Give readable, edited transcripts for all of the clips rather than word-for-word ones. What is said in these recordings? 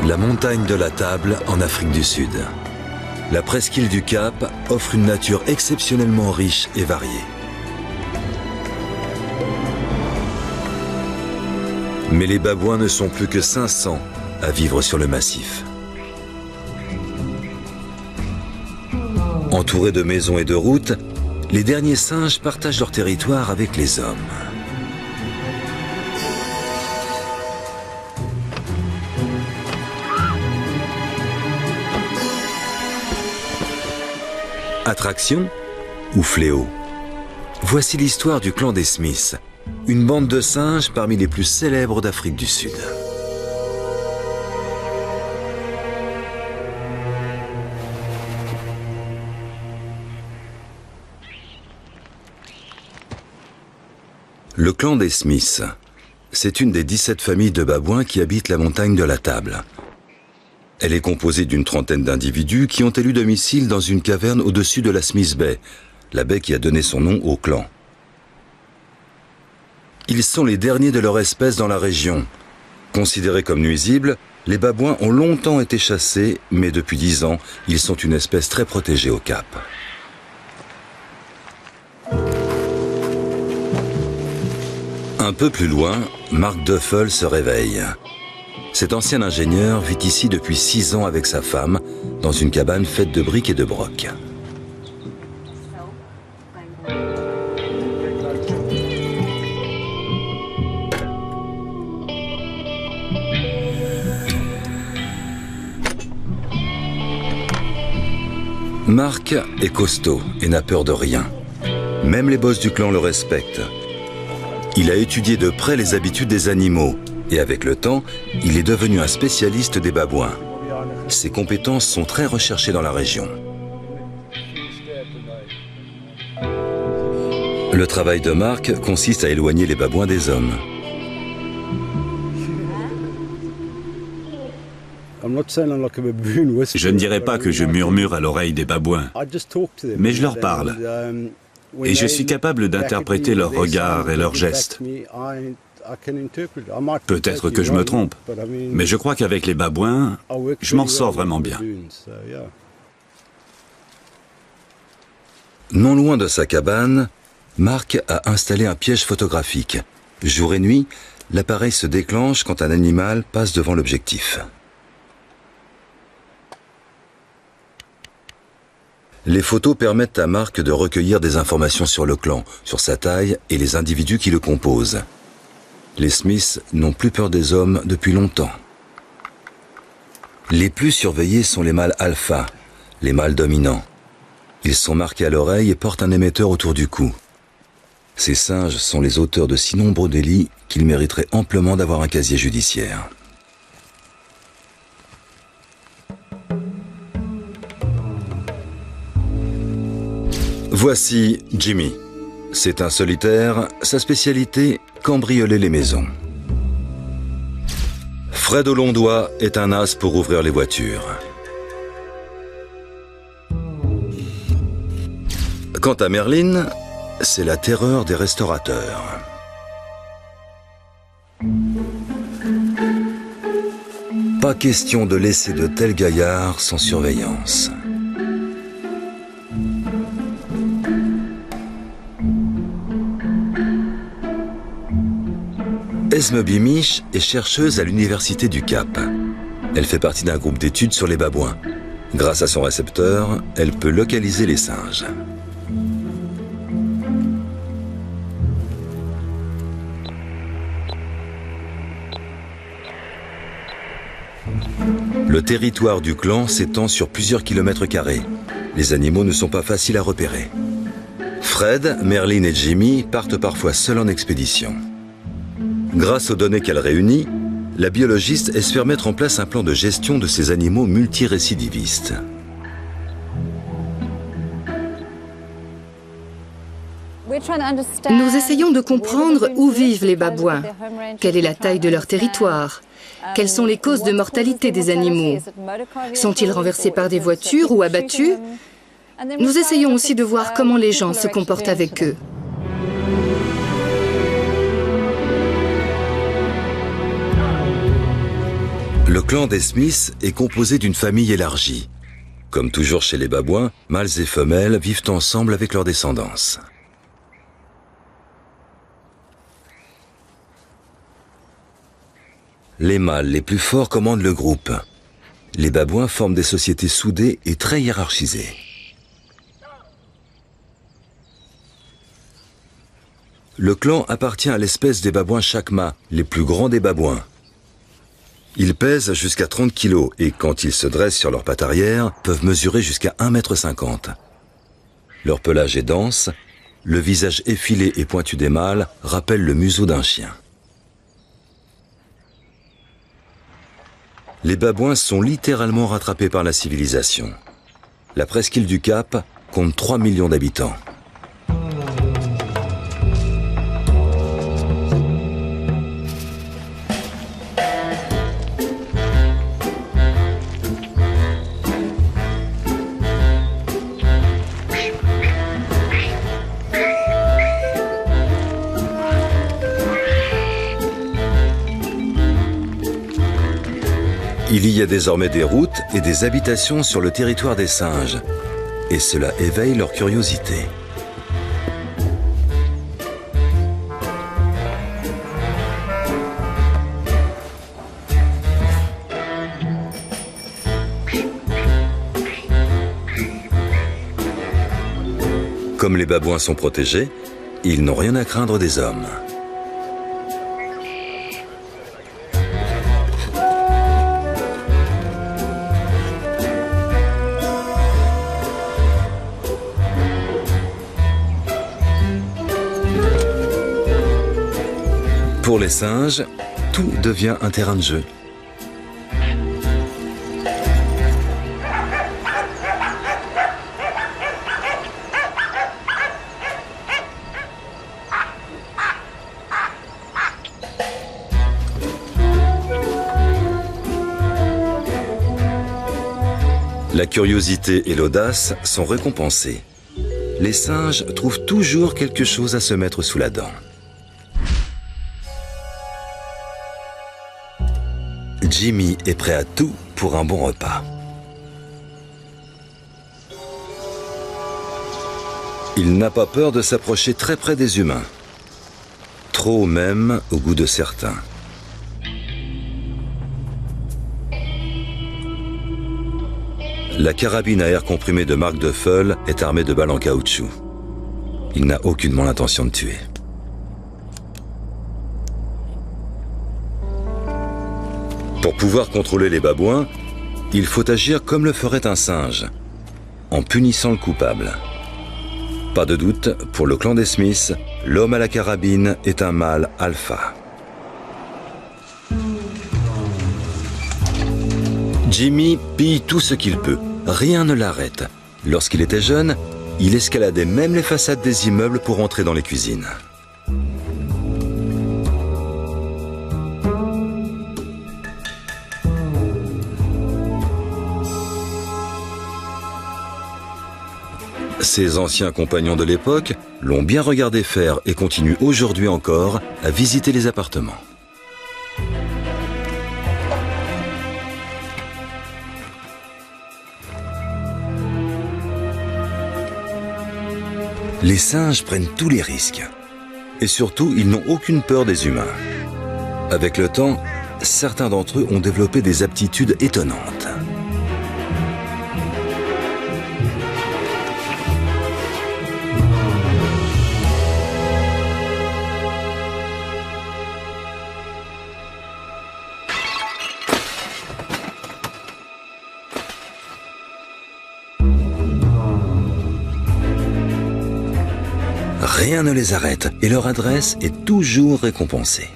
La montagne de la Table en Afrique du Sud. La presqu'île du Cap offre une nature exceptionnellement riche et variée. Mais les babouins ne sont plus que 500 à vivre sur le massif. Entourés de maisons et de routes, les derniers singes partagent leur territoire avec les hommes. Attraction ou fléau? Voici l'histoire du clan des Smiths, une bande de singes parmi les plus célèbres d'Afrique du Sud. Le clan des Smiths, c'est une des 17 familles de babouins qui habitent la montagne de la Table. Elle est composée d'une trentaine d'individus qui ont élu domicile dans une caverne au-dessus de la Smith Bay, la baie qui a donné son nom au clan. Ils sont les derniers de leur espèce dans la région. Considérés comme nuisibles, les babouins ont longtemps été chassés, mais depuis 10 ans, ils sont une espèce très protégée au Cap. Un peu plus loin, Mark Duffel se réveille. Cet ancien ingénieur vit ici depuis 6 ans avec sa femme, dans une cabane faite de briques et de brocs. Mark est costaud et n'a peur de rien. Même les boss du clan le respectent. Il a étudié de près les habitudes des animaux et avec le temps, il est devenu un spécialiste des babouins. Ses compétences sont très recherchées dans la région. Le travail de Mark consiste à éloigner les babouins des hommes. Je ne dirais pas que je murmure à l'oreille des babouins, mais je leur parle. Et je suis capable d'interpréter leurs regards et leurs gestes. Peut-être que je me trompe, mais je crois qu'avec les babouins, je m'en sors vraiment bien. Non loin de sa cabane, Mark a installé un piège photographique. Jour et nuit, l'appareil se déclenche quand un animal passe devant l'objectif. Les photos permettent à Mark de recueillir des informations sur le clan, sur sa taille et les individus qui le composent. Les Smiths n'ont plus peur des hommes depuis longtemps. Les plus surveillés sont les mâles alpha, les mâles dominants. Ils sont marqués à l'oreille et portent un émetteur autour du cou. Ces singes sont les auteurs de si nombreux délits qu'ils mériteraient amplement d'avoir un casier judiciaire. Voici Jimmy. C'est un solitaire, sa spécialité, cambrioler les maisons. Fred au long doigt est un as pour ouvrir les voitures. Quant à Merlin, c'est la terreur des restaurateurs. Pas question de laisser de tels gaillards sans surveillance. Esme Bimish est chercheuse à l'Université du Cap. Elle fait partie d'un groupe d'études sur les babouins. Grâce à son récepteur, elle peut localiser les singes. Le territoire du clan s'étend sur plusieurs kilomètres carrés. Les animaux ne sont pas faciles à repérer. Fred, Merlin et Jimmy partent parfois seuls en expédition. Grâce aux données qu'elle réunit, la biologiste espère mettre en place un plan de gestion de ces animaux multirécidivistes. Nous essayons de comprendre où vivent les babouins, quelle est la taille de leur territoire, quelles sont les causes de mortalité des animaux, sont-ils renversés par des voitures ou abattus? Nous essayons aussi de voir comment les gens se comportent avec eux. Le clan des Smith est composé d'une famille élargie. Comme toujours chez les babouins, mâles et femelles vivent ensemble avec leur descendance. Les mâles les plus forts commandent le groupe. Les babouins forment des sociétés soudées et très hiérarchisées. Le clan appartient à l'espèce des babouins chacma, les plus grands des babouins. Ils pèsent jusqu'à 30 kg et quand ils se dressent sur leurs pattes arrière, peuvent mesurer jusqu'à 1,50 m. Leur pelage est dense, le visage effilé et pointu des mâles rappelle le museau d'un chien. Les babouins sont littéralement rattrapés par la civilisation. La presqu'île du Cap compte 3 millions d'habitants. Il y a désormais des routes et des habitations sur le territoire des singes, et cela éveille leur curiosité. Comme les babouins sont protégés, ils n'ont rien à craindre des hommes. Pour les singes, tout devient un terrain de jeu. La curiosité et l'audace sont récompensées. Les singes trouvent toujours quelque chose à se mettre sous la dent. Jimmy est prêt à tout pour un bon repas. Il n'a pas peur de s'approcher très près des humains. Trop même au goût de certains. La carabine à air comprimé de Mark Duffel est armée de balles en caoutchouc. Il n'a aucunement l'intention de tuer. Pour pouvoir contrôler les babouins, il faut agir comme le ferait un singe, en punissant le coupable. Pas de doute, pour le clan des Smith, l'homme à la carabine est un mâle alpha. Jimmy pille tout ce qu'il peut, rien ne l'arrête. Lorsqu'il était jeune, il escaladait même les façades des immeubles pour entrer dans les cuisines. Ses anciens compagnons de l'époque l'ont bien regardé faire et continuent aujourd'hui encore à visiter les appartements. Les singes prennent tous les risques. Et surtout, ils n'ont aucune peur des humains. Avec le temps, certains d'entre eux ont développé des aptitudes étonnantes. Rien ne les arrête et leur adresse est toujours récompensée.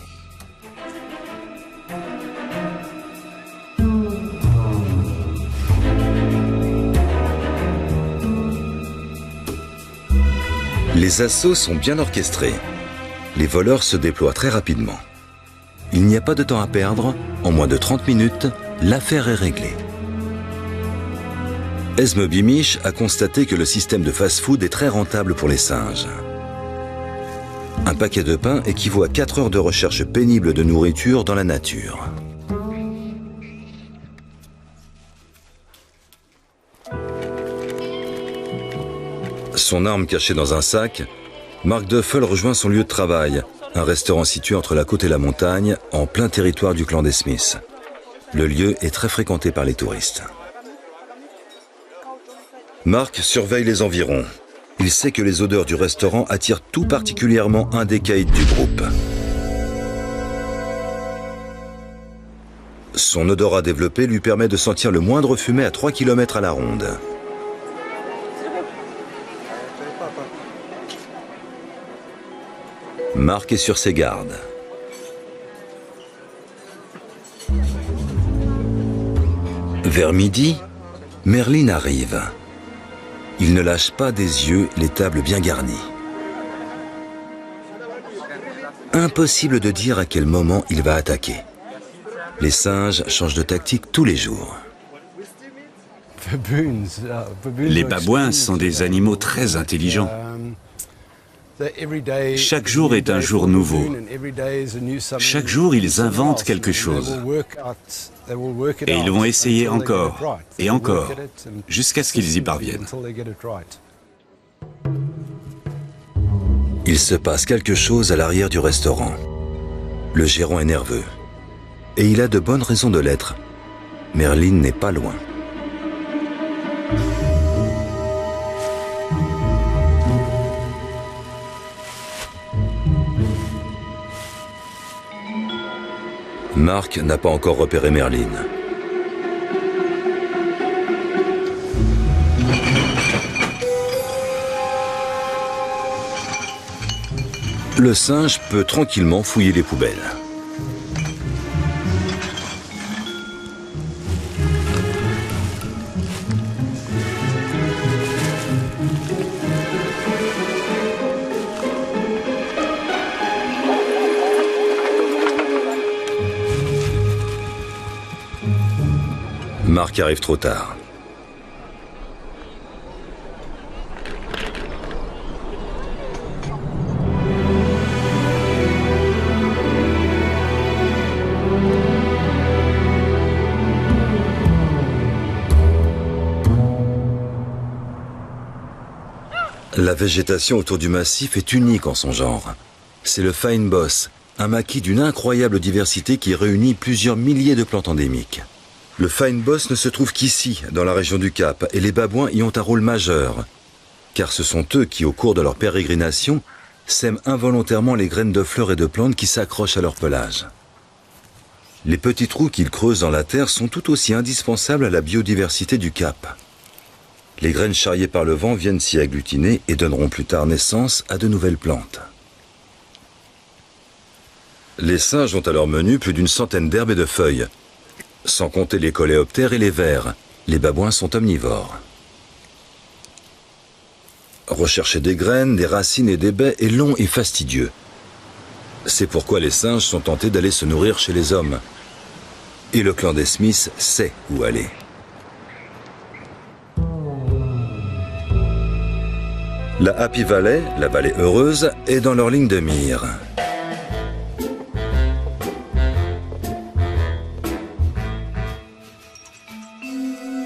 Les assauts sont bien orchestrés. Les voleurs se déploient très rapidement. Il n'y a pas de temps à perdre. En moins de 30 minutes, l'affaire est réglée. Esme Beamish a constaté que le système de fast-food est très rentable pour les singes. Un paquet de pain équivaut à 4 heures de recherche pénible de nourriture dans la nature. Son arme cachée dans un sac, Mark Duffel rejoint son lieu de travail, un restaurant situé entre la côte et la montagne, en plein territoire du clan des Smith. Le lieu est très fréquenté par les touristes. Mark surveille les environs. Il sait que les odeurs du restaurant attirent tout particulièrement un des caïds du groupe. Son odorat développé lui permet de sentir le moindre fumet à 3 km à la ronde. Mark est sur ses gardes. Vers midi, Merlin arrive. Il ne lâche pas des yeux les tables bien garnies. Impossible de dire à quel moment il va attaquer. Les singes changent de tactique tous les jours. Les babouins sont des animaux très intelligents. Chaque jour est un jour nouveau. Chaque jour, ils inventent quelque chose. Et ils vont essayer encore, et encore, jusqu'à ce qu'ils y parviennent. Il se passe quelque chose à l'arrière du restaurant. Le gérant est nerveux. Et il a de bonnes raisons de l'être. Merlin n'est pas loin. Mark n'a pas encore repéré Merlin. Le singe peut tranquillement fouiller les poubelles. Mark arrive trop tard. La végétation autour du massif est unique en son genre. C'est le Fine Boss, un maquis d'une incroyable diversité qui réunit plusieurs milliers de plantes endémiques. Le Fine Boss ne se trouve qu'ici, dans la région du Cap, et les babouins y ont un rôle majeur, car ce sont eux qui, au cours de leur pérégrination, sèment involontairement les graines de fleurs et de plantes qui s'accrochent à leur pelage. Les petits trous qu'ils creusent dans la terre sont tout aussi indispensables à la biodiversité du Cap. Les graines charriées par le vent viennent s'y agglutiner et donneront plus tard naissance à de nouvelles plantes. Les singes ont à leur menu plus d'une centaine d'herbes et de feuilles. Sans compter les coléoptères et les vers, les babouins sont omnivores. Rechercher des graines, des racines et des baies est long et fastidieux. C'est pourquoi les singes sont tentés d'aller se nourrir chez les hommes. Et le clan des Smith sait où aller. La Happy Valley, la vallée heureuse, est dans leur ligne de mire.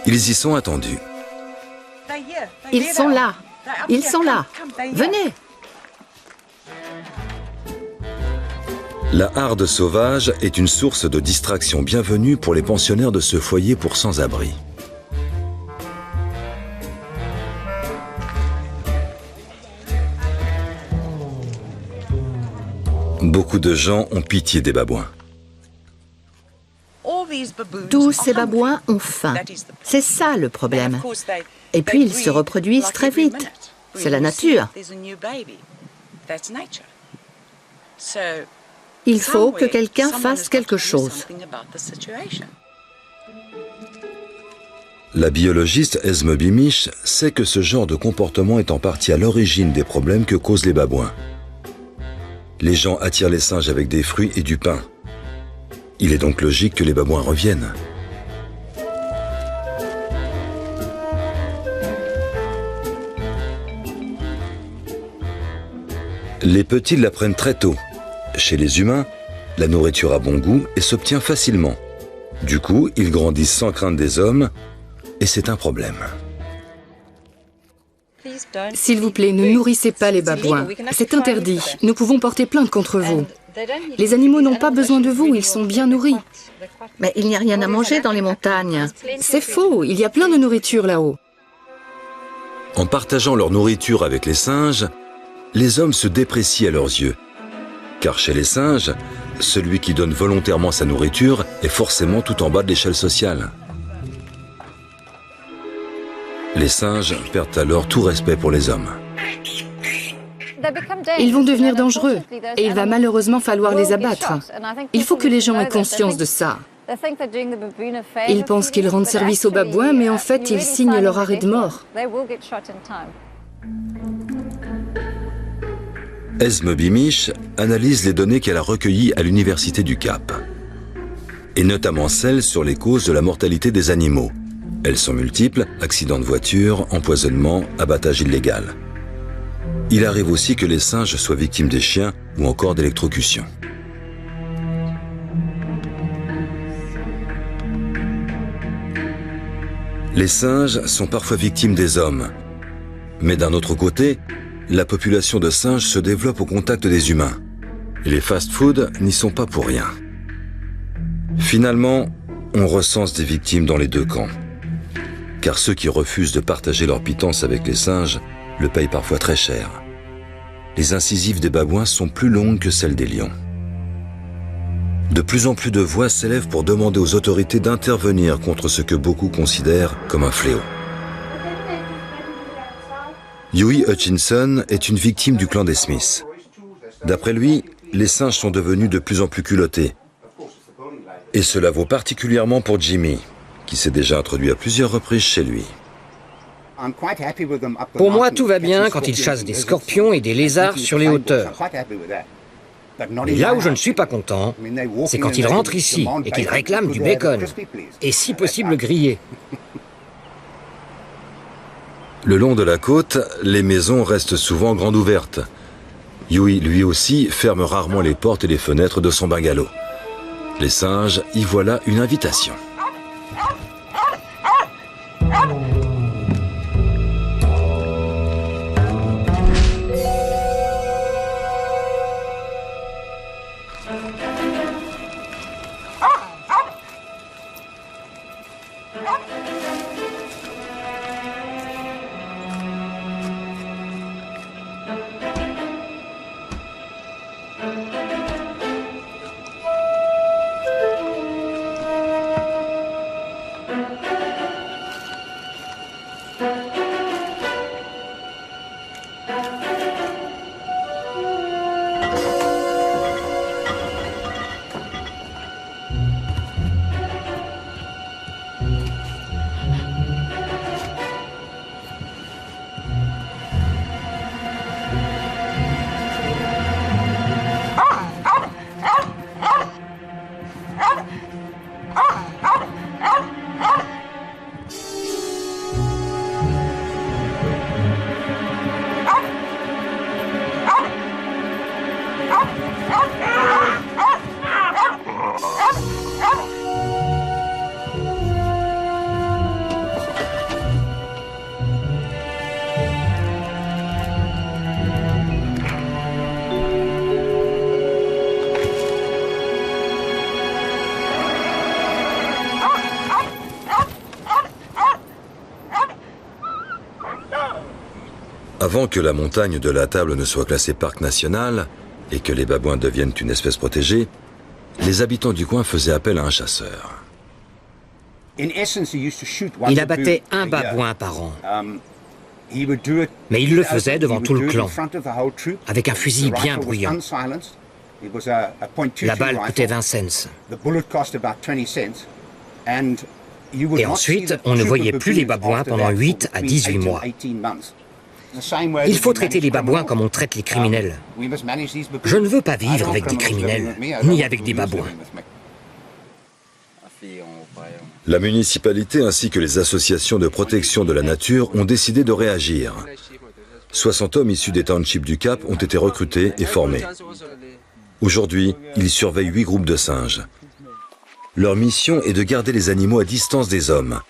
Ils y sont attendus. Ils sont là. Ils sont là. Venez. La harde sauvage est une source de distraction bienvenue pour les pensionnaires de ce foyer pour sans-abri. Beaucoup de gens ont pitié des babouins. Tous ces babouins ont faim. C'est ça le problème. Et puis ils se reproduisent très vite. C'est la nature. Il faut que quelqu'un fasse quelque chose. La biologiste Esme Beamish sait que ce genre de comportement est en partie à l'origine des problèmes que causent les babouins. Les gens attirent les singes avec des fruits et du pain. Il est donc logique que les babouins reviennent. Les petits l'apprennent très tôt. Chez les humains, la nourriture a bon goût et s'obtient facilement. Du coup, ils grandissent sans crainte des hommes, et c'est un problème. S'il vous plaît, ne nourrissez pas les babouins. C'est interdit. Nous pouvons porter plainte contre vous. Les animaux n'ont pas besoin de vous, ils sont bien nourris. Mais il n'y a rien à manger dans les montagnes. C'est faux, il y a plein de nourriture là-haut. En partageant leur nourriture avec les singes, les hommes se déprécient à leurs yeux. Car chez les singes, celui qui donne volontairement sa nourriture est forcément tout en bas de l'échelle sociale. Les singes perdent alors tout respect pour les hommes. Ils vont devenir dangereux et il va malheureusement falloir les abattre. Il faut que les gens aient conscience de ça. Ils pensent qu'ils rendent service aux babouins, mais en fait, ils signent leur arrêt de mort. Esme Beamish analyse les données qu'elle a recueillies à l'Université du Cap, et notamment celles sur les causes de la mortalité des animaux. Elles sont multiples: accidents de voiture, empoisonnement, abattage illégal. Il arrive aussi que les singes soient victimes des chiens ou encore d'électrocution. Les singes sont parfois victimes des hommes. Mais d'un autre côté, la population de singes se développe au contact des humains. Et les fast-foods n'y sont pas pour rien. Finalement, on recense des victimes dans les deux camps. Car ceux qui refusent de partager leur pitance avec les singes le payent parfois très cher. Les incisives des babouins sont plus longues que celles des lions. De plus en plus de voix s'élèvent pour demander aux autorités d'intervenir contre ce que beaucoup considèrent comme un fléau. Huey Hutchinson est une victime du clan des Smiths. D'après lui, les singes sont devenus de plus en plus culottés. Et cela vaut particulièrement pour Jimmy, qui s'est déjà introduit à plusieurs reprises chez lui. Pour moi, tout va bien quand ils chassent des scorpions et des lézards sur les hauteurs. Mais là où je ne suis pas content, c'est quand ils rentrent ici et qu'ils réclament du bacon, et si possible grillé. Le long de la côte, les maisons restent souvent grandes ouvertes. Huey, lui aussi, ferme rarement les portes et les fenêtres de son bungalow. Les singes y voient là une invitation. Avant que la montagne de la Table ne soit classée parc national et que les babouins deviennent une espèce protégée, les habitants du coin faisaient appel à un chasseur. Il abattait un babouin par an. Mais il le faisait devant tout le clan, avec un fusil bien bruyant. La balle coûtait 20 cents. Et ensuite, on ne voyait plus les babouins pendant 8 à 18 mois. Il faut traiter les babouins comme on traite les criminels. Je ne veux pas vivre avec des criminels, ni avec des babouins. La municipalité ainsi que les associations de protection de la nature ont décidé de réagir. 60 hommes issus des townships du Cap ont été recrutés et formés. Aujourd'hui, ils surveillent 8 groupes de singes. Leur mission est de garder les animaux à distance des hommes.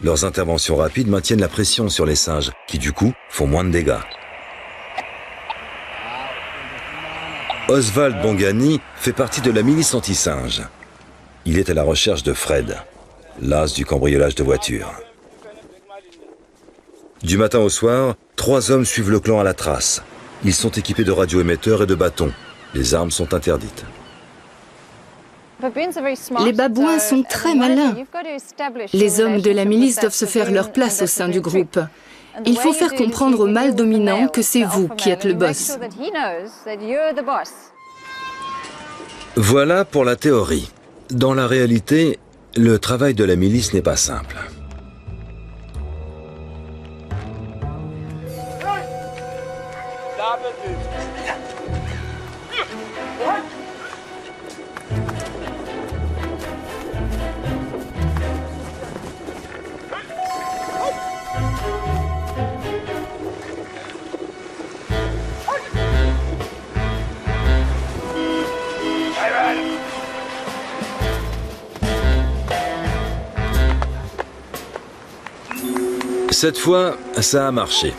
Leurs interventions rapides maintiennent la pression sur les singes, qui du coup font moins de dégâts. Oswald Bongani fait partie de la milice anti-singe. Il est à la recherche de Fred, l'as du cambriolage de voitures. Du matin au soir, 3 hommes suivent le clan à la trace. Ils sont équipés de radioémetteurs et de bâtons. Les armes sont interdites. Les babouins sont très malins. Les hommes de la milice doivent se faire leur place au sein du groupe. Il faut faire comprendre au mâle dominant que c'est vous qui êtes le boss. Voilà pour la théorie. Dans la réalité, le travail de la milice n'est pas simple. Cette fois, ça a marché.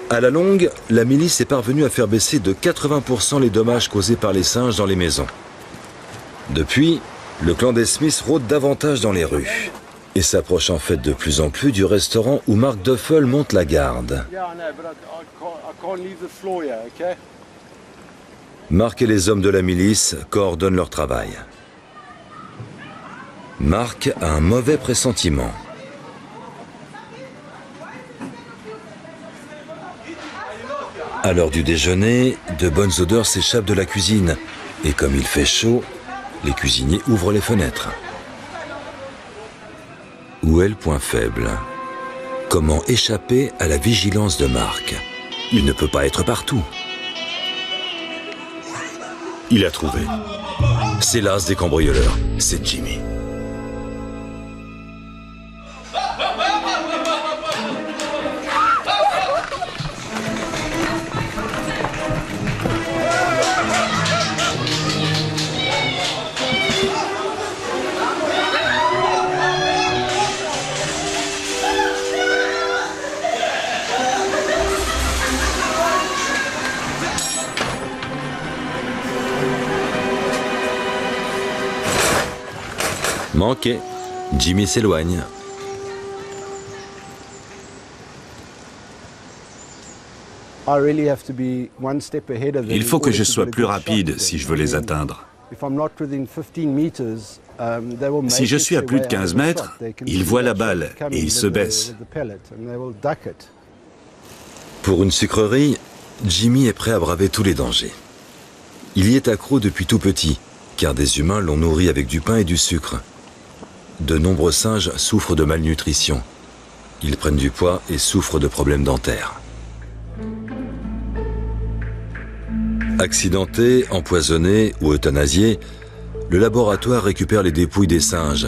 À la longue, la milice est parvenue à faire baisser de 80% les dommages causés par les singes dans les maisons. Depuis, le clan des Smith rôde davantage dans les rues et s'approche en fait de plus en plus du restaurant où Mark Duffel monte la garde. Mark et les hommes de la milice coordonnent leur travail. Mark a un mauvais pressentiment. À l'heure du déjeuner, de bonnes odeurs s'échappent de la cuisine. Et comme il fait chaud, les cuisiniers ouvrent les fenêtres. Où est le point faible? Comment échapper à la vigilance de Mark? Il ne peut pas être partout. Il a trouvé. C'est l'as des cambrioleurs, c'est Jimmy. Manqué. Jimmy s'éloigne. Il faut que je sois plus rapide si je veux les atteindre. Si je suis à plus de 15 mètres, ils voient la balle et ils se baissent. Pour une sucrerie, Jimmy est prêt à braver tous les dangers. Il y est accro depuis tout petit, car des humains l'ont nourri avec du pain et du sucre. De nombreux singes souffrent de malnutrition. Ils prennent du poids et souffrent de problèmes dentaires. Accidentés, empoisonnés ou euthanasiés, le laboratoire récupère les dépouilles des singes.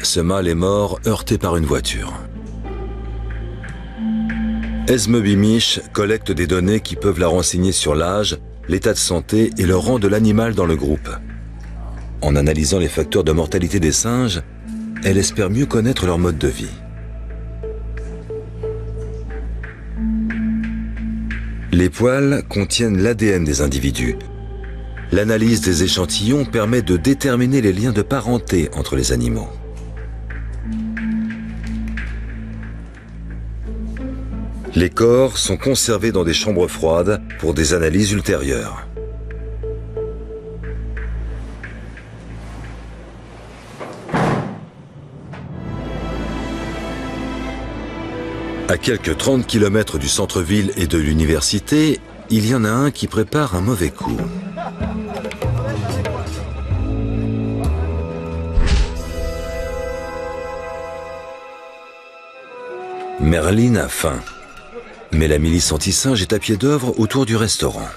Ce mâle est mort heurté par une voiture. Esme Bimish collecte des données qui peuvent la renseigner sur l'âge, l'état de santé et le rang de l'animal dans le groupe. En analysant les facteurs de mortalité des singes, elle espère mieux connaître leur mode de vie. Les poils contiennent l'ADN des individus. L'analyse des échantillons permet de déterminer les liens de parenté entre les animaux. Les corps sont conservés dans des chambres froides pour des analyses ultérieures. À quelques 30 km du centre-ville et de l'université, il y en a un qui prépare un mauvais coup. Merlin a faim, mais la milice anti-singe est à pied d'œuvre autour du restaurant.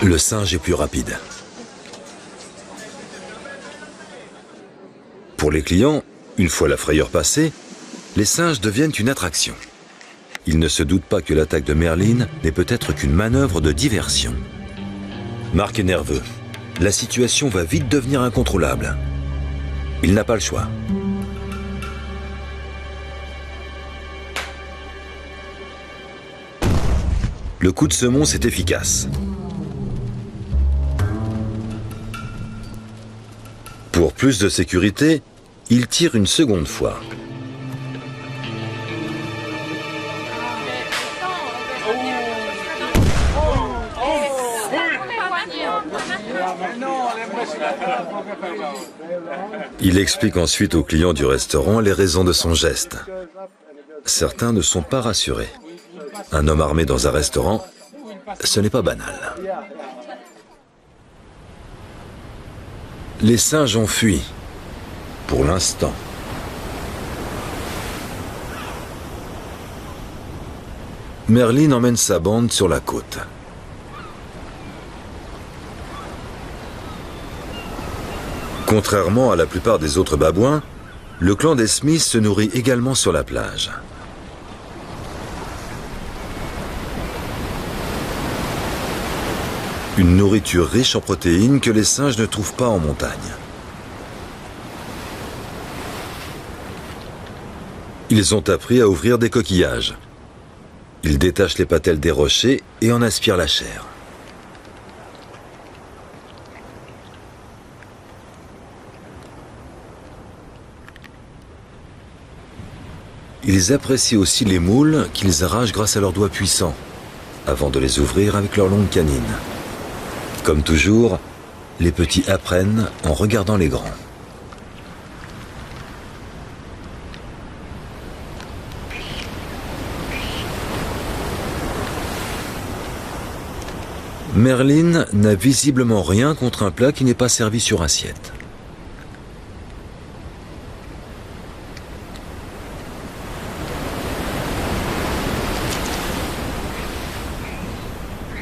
Le singe est plus rapide. Pour les clients, une fois la frayeur passée, les singes deviennent une attraction. Ils ne se doutent pas que l'attaque de Merlin n'est peut-être qu'une manœuvre de diversion. Mark est nerveux. La situation va vite devenir incontrôlable. Il n'a pas le choix. Le coup de semonce est efficace. Pour plus de sécurité, il tire une seconde fois. Il explique ensuite aux clients du restaurant les raisons de son geste. Certains ne sont pas rassurés. Un homme armé dans un restaurant, ce n'est pas banal. Les singes ont fui, pour l'instant. Merlin emmène sa bande sur la côte. Contrairement à la plupart des autres babouins, le clan des Smiths se nourrit également sur la plage. Une nourriture riche en protéines que les singes ne trouvent pas en montagne. Ils ont appris à ouvrir des coquillages. Ils détachent les patelles des rochers et en aspirent la chair. Ils apprécient aussi les moules qu'ils arrachent grâce à leurs doigts puissants, avant de les ouvrir avec leurs longues canines. Comme toujours, les petits apprennent en regardant les grands. Merlin n'a visiblement rien contre un plat qui n'est pas servi sur assiette.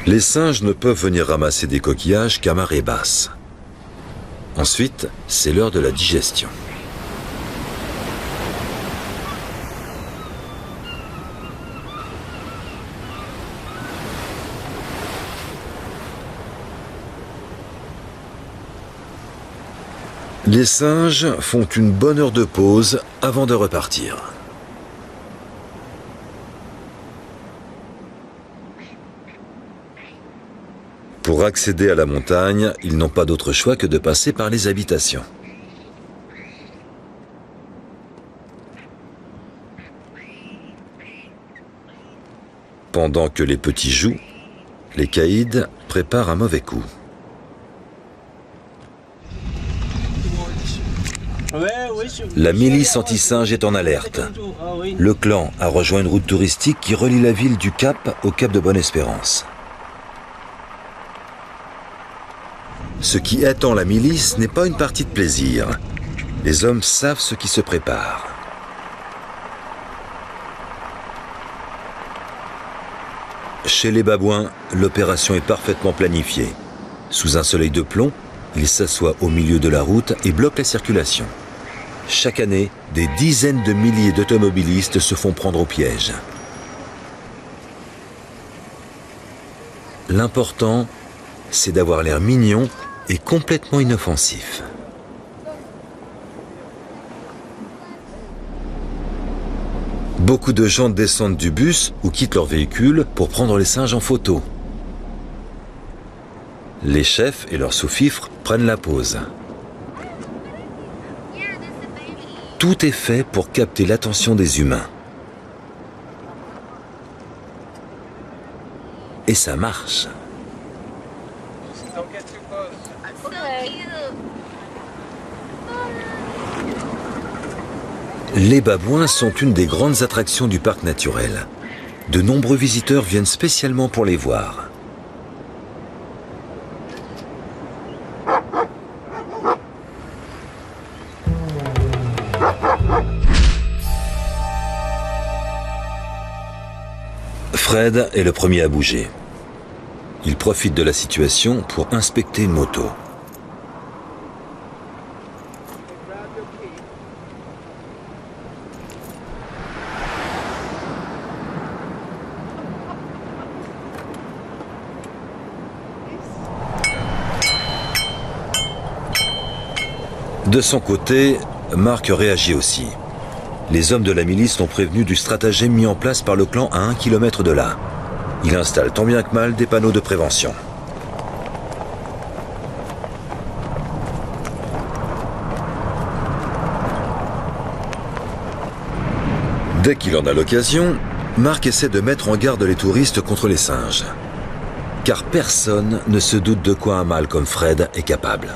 Les singes ne peuvent venir ramasser des coquillages qu'à marée basse. Ensuite, c'est l'heure de la digestion. Les singes font une bonne heure de pause avant de repartir. Pour accéder à la montagne, ils n'ont pas d'autre choix que de passer par les habitations. Pendant que les petits jouent, les caïds préparent un mauvais coup. La milice anti-singe est en alerte. Le clan a rejoint une route touristique qui relie la ville du Cap au Cap de Bonne-Espérance. Ce qui attend la milice n'est pas une partie de plaisir. Les hommes savent ce qui se prépare. Chez les babouins, l'opération est parfaitement planifiée. Sous un soleil de plomb, ils s'assoient au milieu de la route et bloquent la circulation. Chaque année, des dizaines de milliers d'automobilistes se font prendre au piège. L'important, c'est d'avoir l'air mignon et complètement inoffensif. Beaucoup de gens descendent du bus ou quittent leur véhicule pour prendre les singes en photo. Les chefs et leurs sous-fifres prennent la pose. Tout est fait pour capter l'attention des humains. Et ça marche. Les babouins sont une des grandes attractions du parc naturel. De nombreux visiteurs viennent spécialement pour les voir. Fred est le premier à bouger. Il profite de la situation pour inspecter une moto. De son côté, Mark réagit aussi. Les hommes de la milice l'ont prévenu du stratagème mis en place par le clan à 1 km de là. Il installe tant bien que mal des panneaux de prévention. Dès qu'il en a l'occasion, Mark essaie de mettre en garde les touristes contre les singes. Car personne ne se doute de quoi un mâle comme Fred est capable.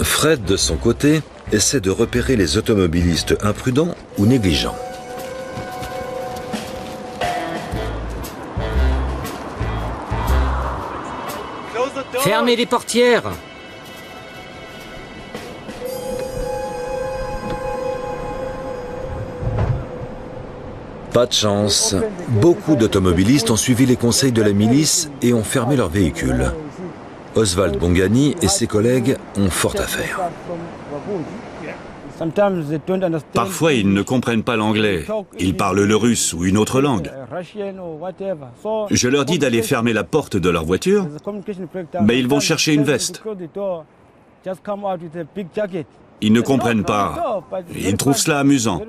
Fred, de son côté, essaie de repérer les automobilistes imprudents ou négligents. Fermez les portières! Pas de chance. Beaucoup d'automobilistes ont suivi les conseils de la milice et ont fermé leur véhicule. Oswald Bongani et ses collègues ont fort à faire. Parfois, ils ne comprennent pas l'anglais. Ils parlent le russe ou une autre langue. Je leur dis d'aller fermer la porte de leur voiture, mais ils vont chercher une veste. Ils ne comprennent pas. Ils trouvent cela amusant.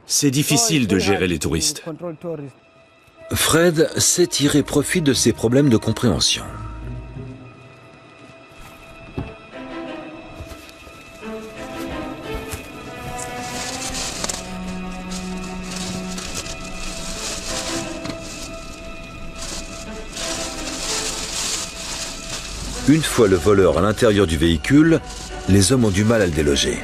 C'est difficile de gérer les touristes. Fred sait tirer profit de ces problèmes de compréhension. Une fois le voleur à l'intérieur du véhicule, les hommes ont du mal à le déloger.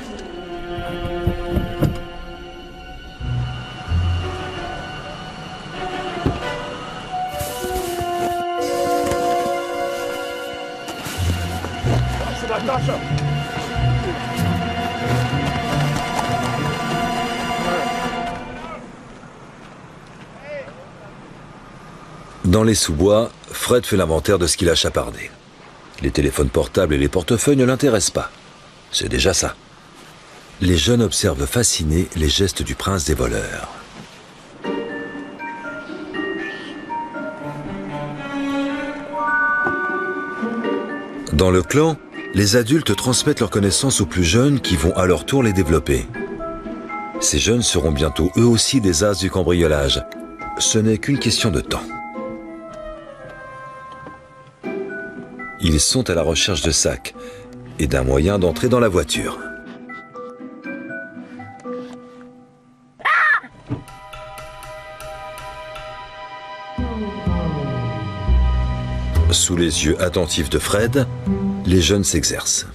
Dans les sous-bois, Fred fait l'inventaire de ce qu'il a chapardé. Les téléphones portables et les portefeuilles ne l'intéressent pas. C'est déjà ça. Les jeunes observent fascinés les gestes du prince des voleurs. Dans le clan, les adultes transmettent leurs connaissances aux plus jeunes qui vont à leur tour les développer. Ces jeunes seront bientôt eux aussi des as du cambriolage. Ce n'est qu'une question de temps. Ils sont à la recherche de sacs et d'un moyen d'entrer dans la voiture. Sous les yeux attentifs de Fred, les jeunes s'exercent.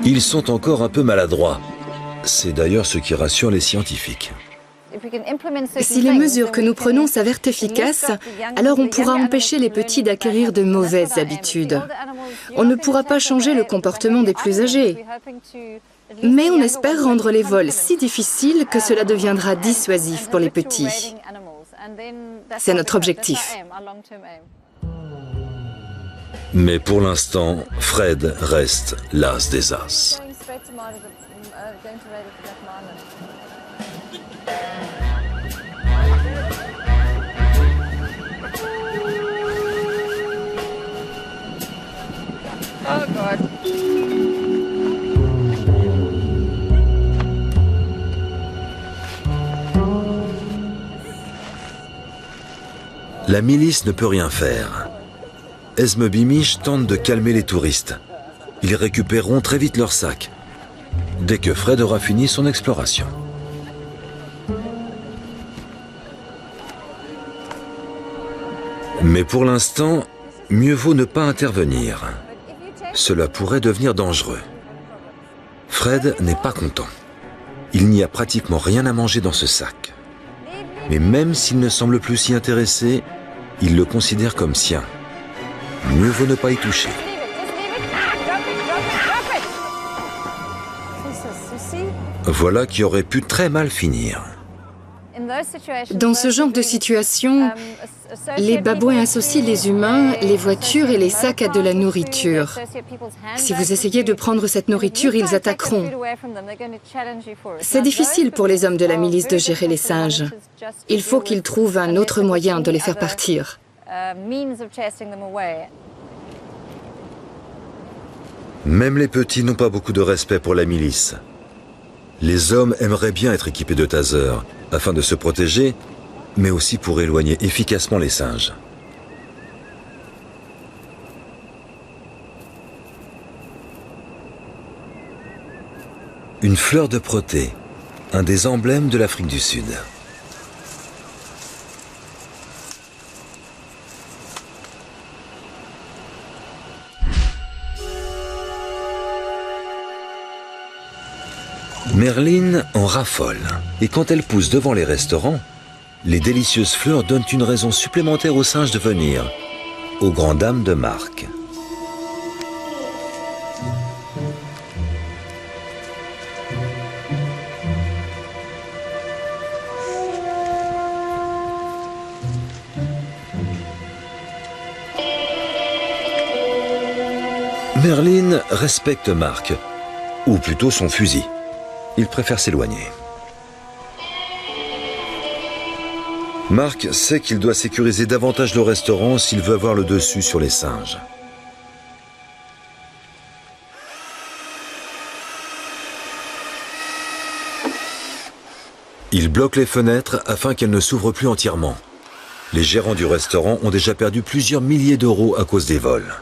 Ils sont encore un peu maladroits. C'est d'ailleurs ce qui rassure les scientifiques. Si les mesures que nous prenons s'avèrent efficaces, alors on pourra empêcher les petits d'acquérir de mauvaises habitudes. On ne pourra pas changer le comportement des plus âgés. Mais on espère rendre les vols si difficiles que cela deviendra dissuasif pour les petits. C'est notre objectif. Mais pour l'instant, Fred reste l'as des as. La milice ne peut rien faire. Esme Bimich tente de calmer les touristes. Ils récupéreront très vite leurs sacs, dès que Fred aura fini son exploration. Mais pour l'instant, mieux vaut ne pas intervenir. Cela pourrait devenir dangereux. Fred n'est pas content. Il n'y a pratiquement rien à manger dans ce sac. Mais même s'il ne semble plus s'y intéresser, il le considère comme sien. Mieux vaut ne pas y toucher. Voilà qui aurait pu très mal finir. Dans ce genre de situation, les babouins associent les humains, les voitures et les sacs à de la nourriture. Si vous essayez de prendre cette nourriture, ils attaqueront. C'est difficile pour les hommes de la milice de gérer les singes. Il faut qu'ils trouvent un autre moyen de les faire partir. Même les petits n'ont pas beaucoup de respect pour la milice. Les hommes aimeraient bien être équipés de tasers, afin de se protéger, mais aussi pour éloigner efficacement les singes. Une fleur de protée, un des emblèmes de l'Afrique du Sud. Merlin en raffole, et quand elle pousse devant les restaurants, les délicieuses fleurs donnent une raison supplémentaire aux singes de venir, aux grandes dames de Marc. Merlin respecte Marc, ou plutôt son fusil. Il préfère s'éloigner. Marc sait qu'il doit sécuriser davantage le restaurant s'il veut avoir le dessus sur les singes. Il bloque les fenêtres afin qu'elles ne s'ouvrent plus entièrement. Les gérants du restaurant ont déjà perdu plusieurs milliers d'euros à cause des vols.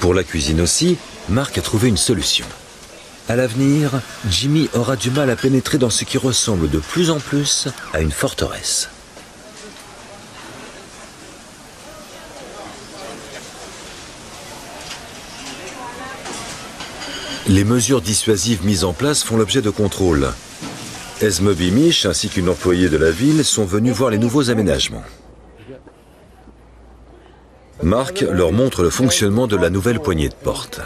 Pour la cuisine aussi, Marc a trouvé une solution. À l'avenir, Jimmy aura du mal à pénétrer dans ce qui ressemble de plus en plus à une forteresse. Les mesures dissuasives mises en place font l'objet de contrôles. Esme Bimish ainsi qu'une employée de la ville sont venus voir les nouveaux aménagements. Marc leur montre le fonctionnement de la nouvelle poignée de porte.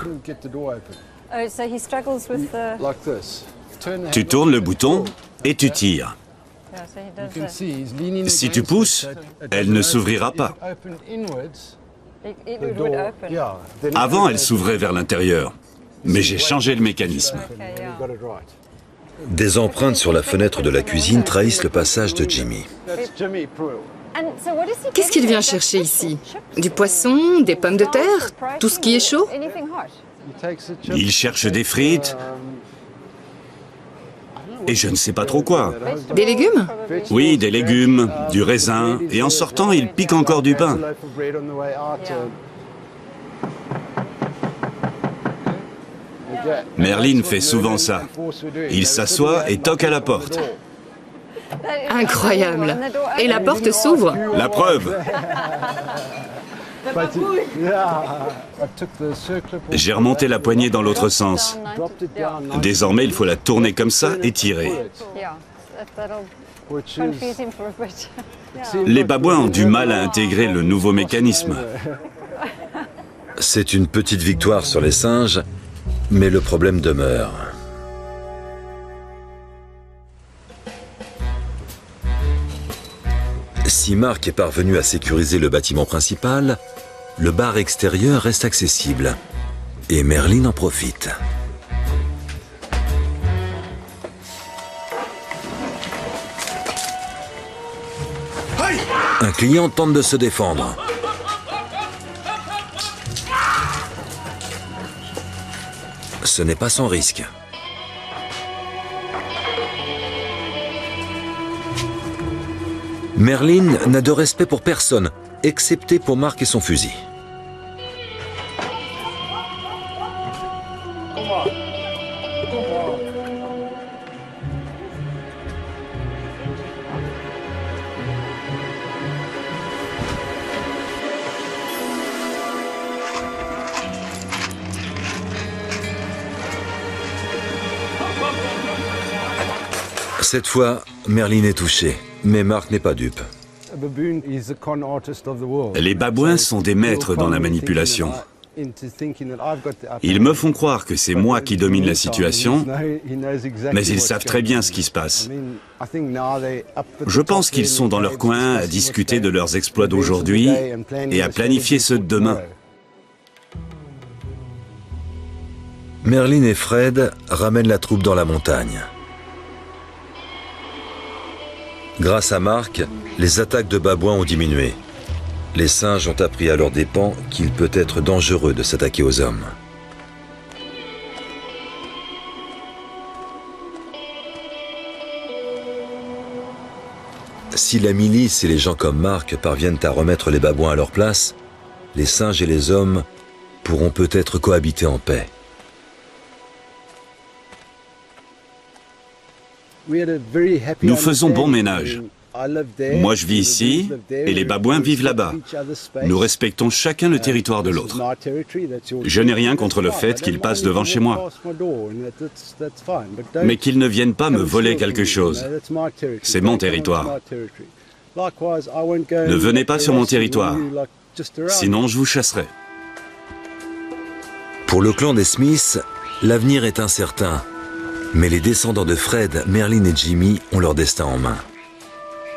Tu tournes le bouton et tu tires. Si tu pousses, elle ne s'ouvrira pas. Avant, elle s'ouvrait vers l'intérieur, mais j'ai changé le mécanisme. Des empreintes sur la fenêtre de la cuisine trahissent le passage de Jimmy. Qu'est-ce qu'il vient chercher ici? Du poisson, des pommes de terre, tout ce qui est chaud? Il cherche des frites et je ne sais pas trop quoi. Des légumes? Oui, des légumes, du raisin, et en sortant, il pique encore du pain. Merlin fait souvent ça. Il s'assoit et toque à la porte. Incroyable. Et la porte s'ouvre. La preuve. J'ai remonté la poignée dans l'autre sens. Désormais, il faut la tourner comme ça et tirer. Les babouins ont du mal à intégrer le nouveau mécanisme. C'est une petite victoire sur les singes, mais le problème demeure. Si Marc est parvenu à sécuriser le bâtiment principal, le bar extérieur reste accessible et Merlin en profite. Un client tente de se défendre. Ce n'est pas sans risque. Merlin n'a de respect pour personne, excepté pour Marc et son fusil. Cette fois, Merlin est touché, mais Mark n'est pas dupe. Les babouins sont des maîtres dans la manipulation. Ils me font croire que c'est moi qui domine la situation, mais ils savent très bien ce qui se passe. Je pense qu'ils sont dans leur coin à discuter de leurs exploits d'aujourd'hui et à planifier ceux de demain. Merlin et Fred ramènent la troupe dans la montagne. Grâce à Mark, les attaques de babouins ont diminué. Les singes ont appris à leurs dépens qu'il peut être dangereux de s'attaquer aux hommes. Si la milice et les gens comme Mark parviennent à remettre les babouins à leur place, les singes et les hommes pourront peut-être cohabiter en paix. Nous faisons bon ménage. Moi, je vis ici et les babouins vivent là-bas. Nous respectons chacun le territoire de l'autre. Je n'ai rien contre le fait qu'ils passent devant chez moi. Mais qu'ils ne viennent pas me voler quelque chose. C'est mon territoire. Ne venez pas sur mon territoire, sinon je vous chasserai. Pour le clan des Smith, l'avenir est incertain. Mais les descendants de Fred, Merlin et Jimmy ont leur destin en main.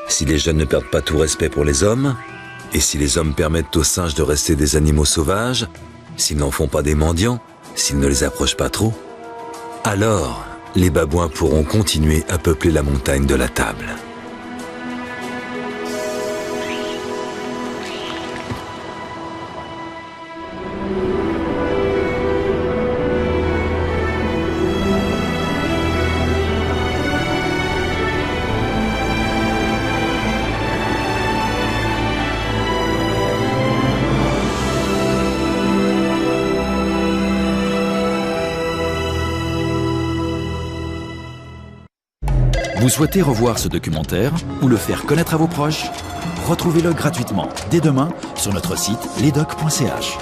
Si les jeunes ne perdent pas tout respect pour les hommes, et si les hommes permettent aux singes de rester des animaux sauvages, s'ils n'en font pas des mendiants, s'ils ne les approchent pas trop, alors les babouins pourront continuer à peupler la montagne de la table. Vous souhaitez revoir ce documentaire ou le faire connaître à vos proches? Retrouvez-le gratuitement dès demain sur notre site ledoc.ch.